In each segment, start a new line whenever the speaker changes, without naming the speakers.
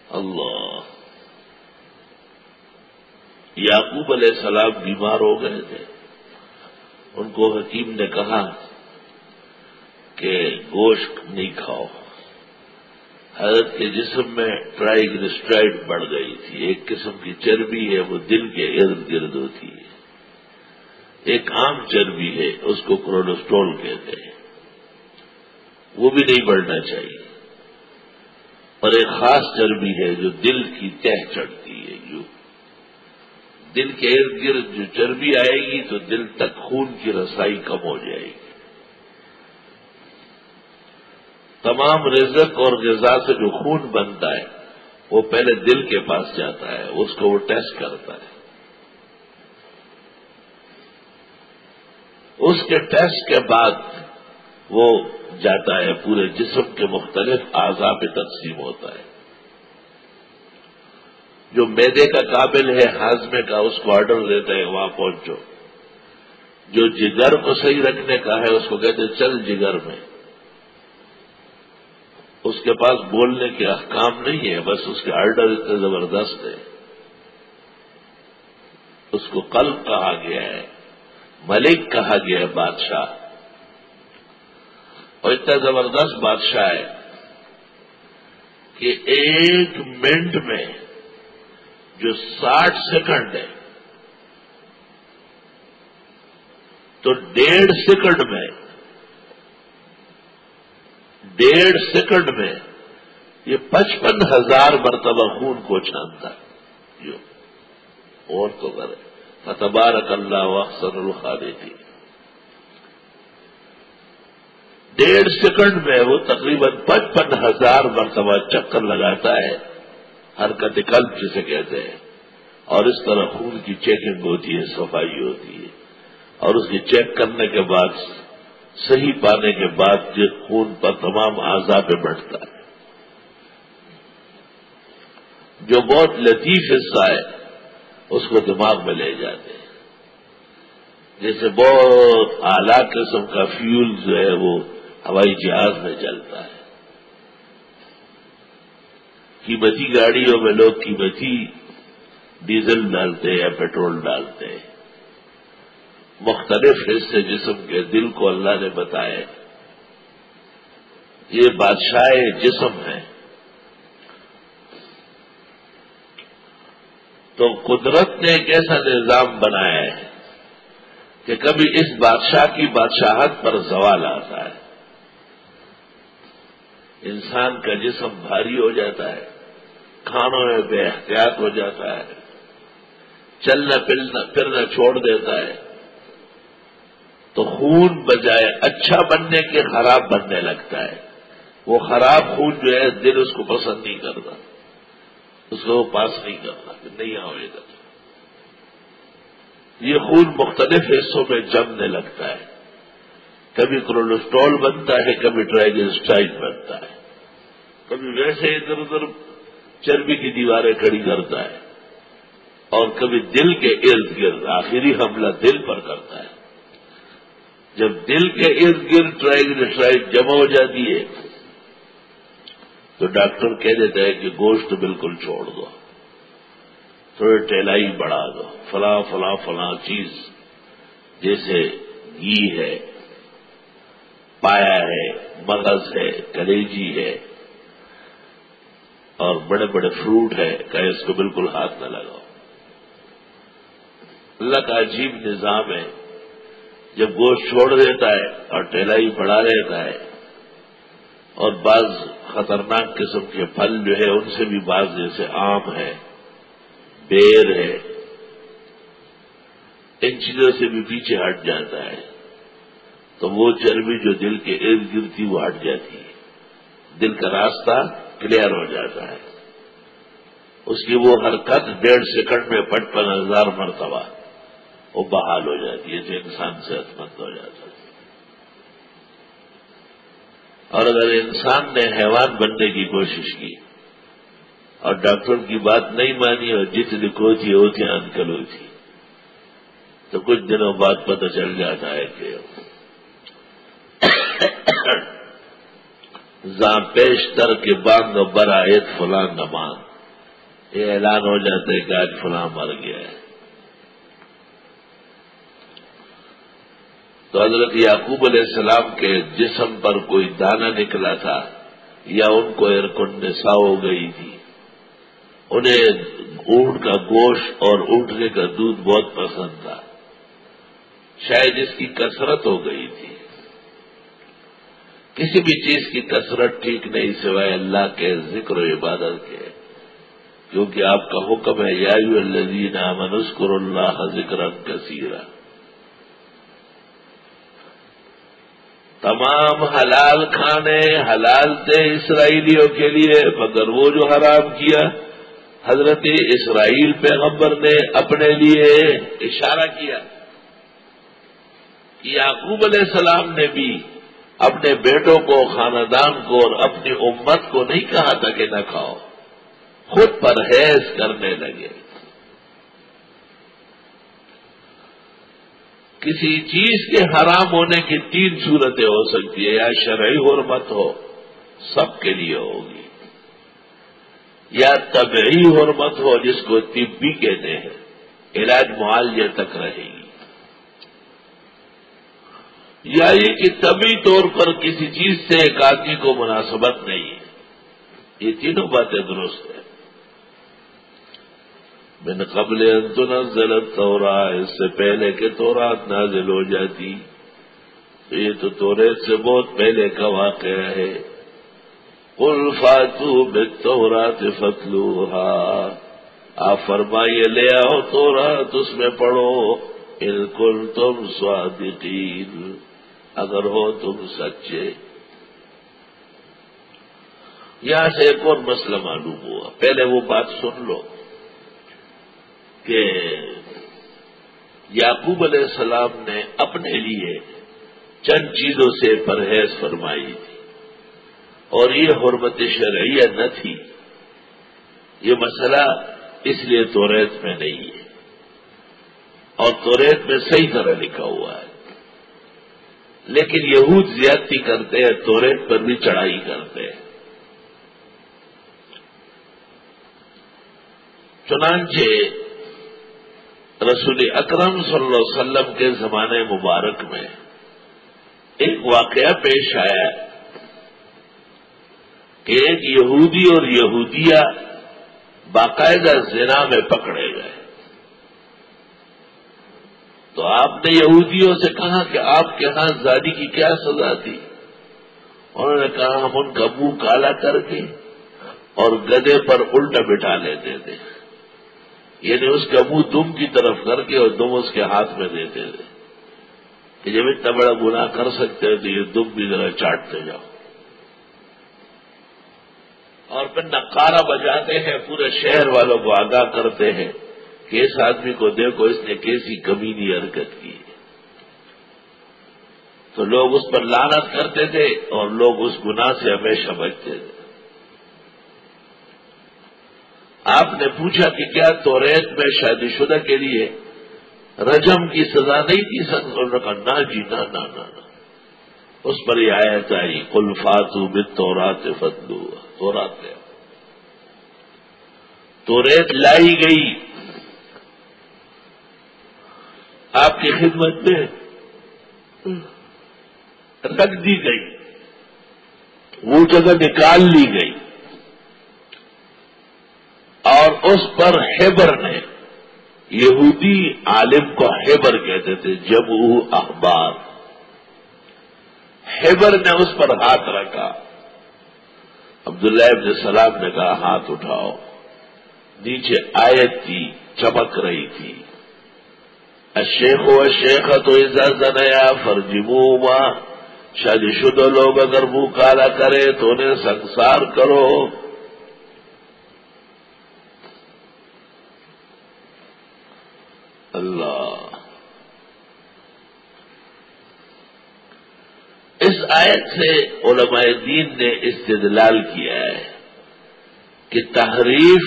اللہ، یعقوب علیہ السلام بیمار ہو گئے تھے، ان کو حکیم نے کہا کہ گوشت نہیں کھاؤ۔ حضرت کے جسم میں ٹرائیگلسٹرائڈ بڑھ گئی تھی، ایک قسم کی چربی ہے وہ دل کے ارد گرد ہوتی ہے، ایک عام چربی ہے اس کو کولسٹرول کہتے ہیں، وہ بھی نہیں بڑھنا چاہیے، اور ایک خاص چربی ہے جو دل کی تہ چڑھتی ہے، جو دل کے ارد گرد جو چربی آئے گی تو دل تک خون کی رسائی کم ہو جائے گی۔ تمام رزق اور غذا سے جو خون بنتا ہے وہ پہلے دل کے پاس جاتا ہے، اس کو وہ ٹیسٹ کرتا ہے، اس کے ٹیسٹ کے بعد وہ جاتا ہے پورے جسم کے مختلف اعضاء پہ تقسیم ہوتا ہے۔ جو معدے کا قابل ہے ہاضمے کا اس کو آرڈر دیتا ہے وہاں پہنچو، جو جگر کو صحیح رکھنے کا ہے اس کو کہتے ہیں چل جگر میں، اس کے پاس بولنے کے احکام نہیں ہے، بس اس کے آرڈر اتنے زبردست ہے، اس کو قلب کہا گیا ہے، ملک کہا گیا ہے، بادشاہ، اور اتنا زبردست بادشاہ ہے کہ 1 منٹ میں جو 60 سیکنڈ ہے تو 1.5 سیکنڈ میں یہ 55,000 مرتبہ خون کو چھانتا ہے، جو اور تو کرے فتبارک اللہ احسن الخالقین۔ 1.5 سیکنڈ میں وہ تقریباً 55,000 مرتبہ چکر لگاتا ہے، حرکت قلب جسے کہتے ہیں، اور اس طرح خون کی چیکنگ ہوتی ہے، صفائی ہوتی ہے، اور اس کی چیک کرنے کے بعد صحیح پانے کے بعد یہ خون پر تمام اعضاء پہ بڑھتا ہے۔ جو بہت لطیف حصہ ہے اس کو دماغ میں لے جاتے ہیں، جیسے بہت اعلیٰ قسم کا فیول جو ہے وہ ہوائی جہاز میں چلتا ہے۔ قیمتی گاڑیوں میں لوگ قیمتی ڈیزل ڈالتے ہیں یا پیٹرول ڈالتے ہیں۔ مختلف حصے جسم کے دل کو اللہ نے بتائے یہ بادشاہ جسم ہے، تو قدرت نے ایک ایسا نظام بنایا ہے کہ کبھی اس بادشاہ کی بادشاہت پر زوال آتا ہے، انسان کا جسم بھاری ہو جاتا ہے، کھانوں میں بے احتیاط ہو جاتا ہے، چلنا پھرنا چھوڑ دیتا ہے، تو خون بجائے اچھا بننے کے خراب بننے لگتا ہے۔ وہ خراب خون جو ہے دل اس کو پسند نہیں کرتا، اس کو وہ پاس نہیں کرتا کہ نہیں آؤ ادھر۔ یہ خون مختلف حصوں میں جمنے لگتا ہے، کبھی کولسٹرول بنتا ہے، کبھی ٹرائیگلسٹرائڈ بنتا ہے، کبھی ویسے ادھر ادھر چربی کی دیواریں کھڑی کرتا ہے، اور کبھی دل کے ارد گرد، آخری حملہ دل پر کرتا ہے۔ جب دل کے ارد گرد ٹرائیگلسٹرائڈ جمع ہو جاتی ہے تو ڈاکٹر کہہ دیتا ہے کہ گوشت بالکل چھوڑ دو، تھوڑی ٹیلائی بڑھا دو، فلاں فلاں فلاں چیز جیسے گھی ہے، پایا ہے، مغز ہے، کلیجی ہے، اور بڑے بڑے فروٹ ہے کہ اس کو بالکل ہاتھ نہ لگاؤ۔ اللہ کا عجیب نظام ہے، جب گوشت چھوڑ دیتا ہے اور ٹیلائی بڑھا دیتا ہے، اور بعض خطرناک قسم کے پھل جو ہے ان سے بھی بعض جیسے آم ہے، بیر ہے، ان چیزوں سے بھی پیچھے ہٹ جاتا ہے، تو وہ چربی جو دل کے ارد گرد تھی وہ ہٹ جاتی ہے، دل کا راستہ کلیئر ہو جاتا ہے، اس کی وہ حرکت 1.5 سیکنڈ میں 55,000 مرتبہ وہ بحال ہو جاتی ہے، تو انسان صحت مند ہو جاتا ہے۔ اور اگر انسان نے حیوان بننے کی کوشش کی اور ڈاکٹر کی بات نہیں مانی اور جتنی کوتی ہوتی انکل ہوتی، تو کچھ دنوں بعد پتہ چل جاتا ہے کہ زاں پیش تر کے باندھ و برایت فلاں نمان، یہ اعلان ہو جاتا ہے کہ آج فلاں مر گیا ہے. تو حضرت یعقوب علیہ السلام کے جسم پر کوئی دانہ نکلا تھا یا ان کو ارکنڈسا ہو گئی تھی. انہیں اونٹ کا گوشت اور اونٹنے کا دودھ بہت پسند تھا. شاید اس کی کثرت ہو گئی تھی. کسی بھی چیز کی کثرت ٹھیک نہیں سوائے اللہ کے ذکر و عبادت کے، کیونکہ آپ کا حکم ہے یا ایھا الذین آمنوا اذکروا اللہ ذکرا کثیرا. تمام حلال کھانے حلال تھے اسرائیلیوں کے لیے، مگر وہ جو حرام کیا حضرت اسرائیل پیغمبر نے اپنے لیے اشارہ کیا. یعقوب علیہ السلام نے بھی اپنے بیٹوں کو، خاندان کو اور اپنی امت کو نہیں کہا تھا کہ نہ کھاؤ، خود پرہیز کرنے لگے. کسی چیز کے حرام ہونے کی 3 صورتیں ہو سکتی ہے، یا شرعی حرمت ہو، سب کے لیے ہوگی، یا طبعی حرمت ہو جس کو طبی کہتے ہیں، علاج معالجے تک رہے گی، یا یہ کہ طبی طور پر کسی چیز سے ایک آدمی کو مناسبت نہیں ہے. یہ تینوں باتیں درست ہیں. من قبل ان تنزل التوراۃ، اس سے پہلے کہ تورات نازل ہو جاتی. تو یہ تو توریت سے بہت پہلے کا واقعہ ہے. قل فاتوا بالتوراۃ فاتلوها، آپ فرمائیے لے آؤ تورات، اس میں پڑھو. ان کنتم صادقین، اگر ہو تم سچے. یہاں سے ایک اور مسئلہ معلوم ہوا. پہلے وہ بات سن لو کہ یعقوب علیہ السلام نے اپنے لیے چند چیزوں سے پرہیز فرمائی تھی، اور یہ حرمت شرعیہ نہ تھی. یہ مسئلہ اس لیے توریت میں نہیں ہے، اور توریت میں صحیح طرح لکھا ہوا ہے. لیکن یہود زیادتی کرتے ہیں، توریت پر بھی چڑھائی کرتے ہیں. چنانچہ رسول اکرم صلی اللہ علیہ وسلم کے زمانے مبارک میں ایک واقعہ پیش آیا کہ ایک یہودی اور یہودیہ باقاعدہ زنا میں پکڑے گئے. تو آپ نے یہودیوں سے کہا کہ آپ کے ہاں زانی کی کیا سزا تھی؟ انہوں نے کہا ہم ان کا منہ کالا کر کے اور گدھے پر الٹا بٹھا لیتے تھے، یعنی اس کا منہ دم کی طرف کر کے اور دم اس کے ہاتھ میں دیتے تھے کہ جب اتنا بڑا گناہ کر سکتے ہیں تو یہ دم بھی ذرا چاٹتے جاؤ. اور پھر نقارہ بجاتے ہیں، پورے شہر والوں کو آگاہ کرتے ہیں کہ اس آدمی کو دیکھو اس نے کیسی کمینی حرکت کی. تو لوگ اس پر لعنت کرتے تھے اور لوگ اس گناہ سے ہمیشہ بچتے تھے. آپ نے پوچھا کہ کیا توریت میں شادی شدہ کے لیے رجم کی سزا نہیں تھی؟ انہوں نے کہا نہ جی نہ نہ نہ. اس پر یہ آیت آئی قل فاتوا بالتوراۃ فاتلوها. تورات ہے، توریت لائی گئی آپ کی خدمت میں، رکھ دی گئی، وہ جگہ نکال لی گئی، اور اس پر ہیبر نے، یہودی عالم کو ہیبر کہتے تھے، جمع احبار، ہیبر نے اس پر ہاتھ رکھا. عبداللہ ابن سلام نے کہا ہاتھ اٹھاؤ. نیچے آیت تھی، چمک رہی تھی، الشیخ والشیخۃ اذا زنیا فرجموہما، شادی شدہ لوگ اگر منہ کالا کرے تو انہیں سنسار کرو. اللہ، اس آیت سے علماء دین نے استدلال کیا ہے کہ تحریف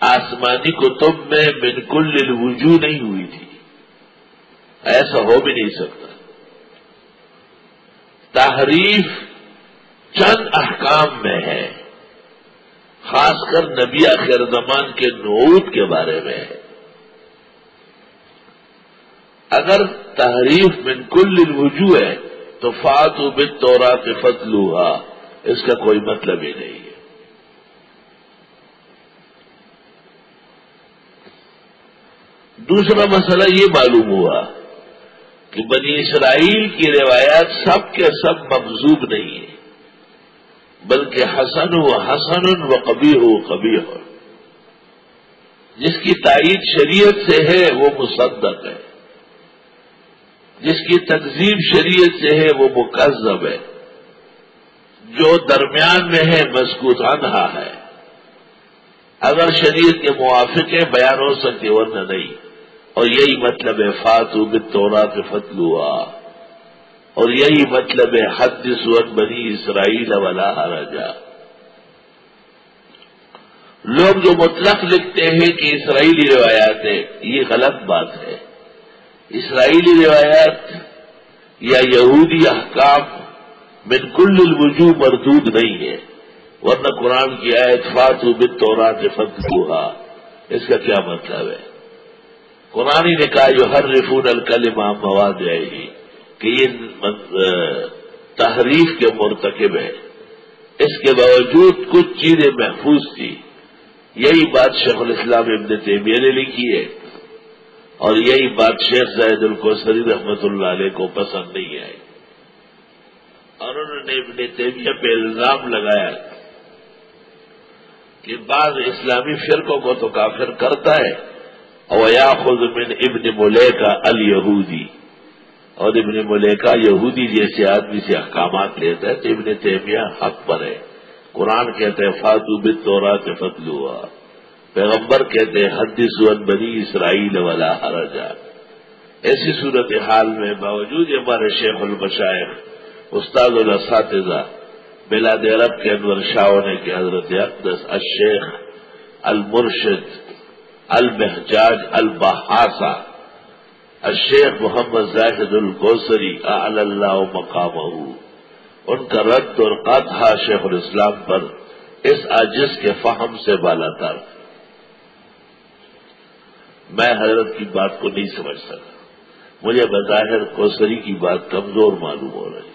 آسمانی کتب میں من کل الوجوہ نہیں ہوئی تھی، ایسا ہو بھی نہیں سکتا. تحریف چند احکام میں ہے، خاص کر نبی آخر زمان کے نعوت کے بارے میں ہے۔ اگر تحریف من کل الوجوہ ہے تو فاتوا بالتوراۃ فاتلوها، اس کا کوئی مطلب ہی نہیں ہے۔ دوسرا مسئلہ یہ معلوم ہوا کہ بنی اسرائیل کی روایات سب کے سب مکذوب نہیں ہیں، بلکہ حسن و قبیح و قبیح، جس کی تائید شریعت سے ہے وہ مصدق ہے، جس کی تکذیب شریعت سے ہے وہ مکذب ہے، جو درمیان میں ہے مسکوت عنہا ہے۔ اگر شریعت کے موافق ہے بیان ہو سکتی ورنہ نہیں، اور یہی مطلب ہے فاتوا بالتوراۃ فاتلوها، اور یہی مطلب ہے حدثوا عن بنی اسرائیل ولا حرج۔ لوگ جو مطلق لکھتے ہیں کہ اسرائیلی روایات ہے، یہ غلط بات ہے۔ اسرائیلی روایات یا یہودی احکام من کل الوجوہ مردود نہیں ہے، ورنہ قرآن کی آیت فاتوا بالتوراۃ فاتلوها، اس کا کیا مطلب ہے؟ قرآن نے کہا یحرفون الکلم عن مواضعہ، کہ یہ تحریف کے مرتکب ہے، اس کے باوجود کچھ چیزیں محفوظ تھی۔ یہی بات شیخ الاسلام ابن تیمیہ نے لکھی ہے، اور یہی بات شیخ زاہد الکوثری رحمۃ اللہ علیہ کو پسند نہیں آئی، اور انہوں نے ابن تیمیہ پہ الزام لگایا کہ بعض اسلامی فرقوں کو تو کافر کرتا ہے، وَيَأْخُذُ مِنْ ابن ملیکہ الیہودی، اور ابن ملیکہ یہودی جیسے آدمی سے احکامات لیتا ہے، تو ابن تیمیہ حق پر ہے۔ قرآن کہتے ہیں فاتوا بالتوراۃ فاتلوها، پیغمبر کہتے ہیں حدثوا عن بنی اسرائیل ولا حرج۔ ایسی صورتحال میں باوجود ہمارے شیخ المشائخ استاد الاساتذہ بلاد عرب کے انور شاہ ہونے کے حضرت اقدس الشیخ المرشد المحجاج البحاسہ الشیخ محمد زاہد الکوثری اعلی اللہ مقامہ، ان کا رد اور قاطع شیخ الاسلام پر اس عاجز کے فہم سے بالا تر۔ میں حضرت کی بات کو نہیں سمجھ سکا، مجھے بظاہر کوثری کی بات کمزور معلوم ہو رہی ہے۔